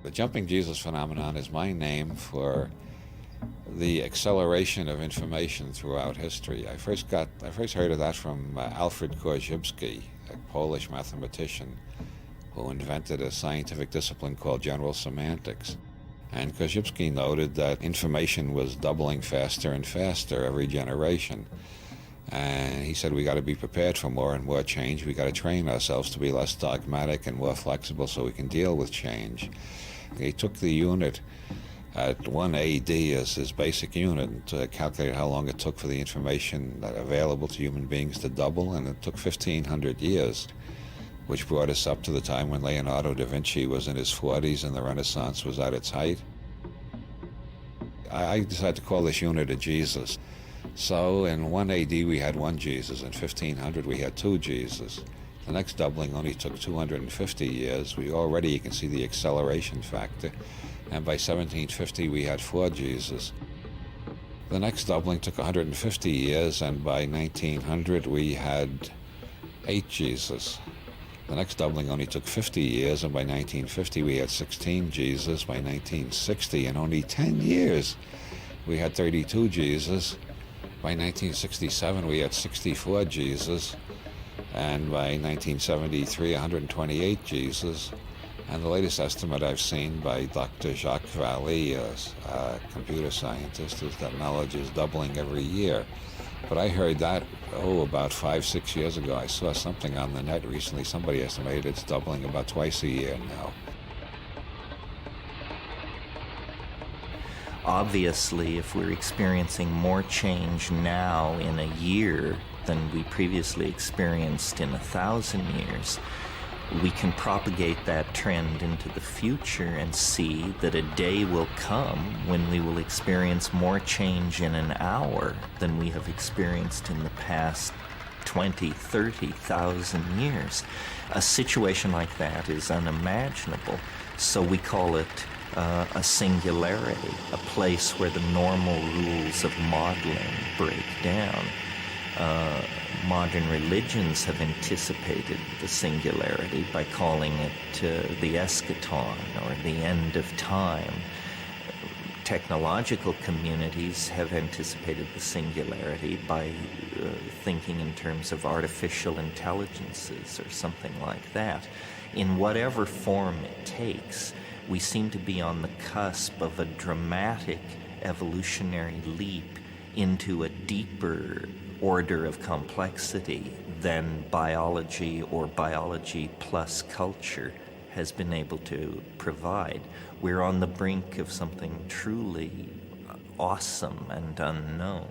The jumping Jesus phenomenon is my name for the acceleration of information throughout history. I first heard of that from Alfred Korzybski, a Polish mathematician who invented a scientific discipline called general semantics. And Korzybski noted that information was doubling faster and faster every generation. And he said we got to be prepared for more and more change. We got to train ourselves to be less dogmatic and more flexible so we can deal with change. He took the unit at 1 AD as his basic unit to calculate how long it took for the information available to human beings to double, and it took 1,500 years, which brought us up to the time when Leonardo da Vinci was in his 40s and the Renaissance was at its height. I decided to call this unit a Jesus. So in 1 AD we had one Jesus, in 1500 we had two Jesus. The next doubling only took 250 years. You can see the acceleration factor. And by 1750 we had four Jesus. The next doubling took 150 years, and by 1900 we had 8 Jesus. The next doubling only took 50 years, and by 1950 we had 16 Jesus. By 1960, in only 10 years, we had 32 Jesus. By 1967 we had 64 Jesus, and by 1973 128 Jesus. And the latest estimate I've seen by Dr. Jacques Vallée, a computer scientist, is that knowledge is doubling every year. But I heard that, about 5-6 years ago. I saw something on the net recently. Somebody estimated it's doubling about twice a year now. Obviously, if we're experiencing more change now in a year than we previously experienced in 1,000 years, we can propagate that trend into the future and see that a day will come when we will experience more change in an hour than we have experienced in the past 20, 30,000 years. A situation like that is unimaginable, so we call it a singularity, a place where the normal rules of modeling break down. Modern religions have anticipated the singularity by calling it the eschaton, or the end of time. Technological communities have anticipated the singularity by thinking in terms of artificial intelligences or something like that. In whatever form it takes, we seem to be on the cusp of a dramatic evolutionary leap into a deeper order of complexity than biology or biology plus culture has been able to provide. We're on the brink of something truly awesome and unknown.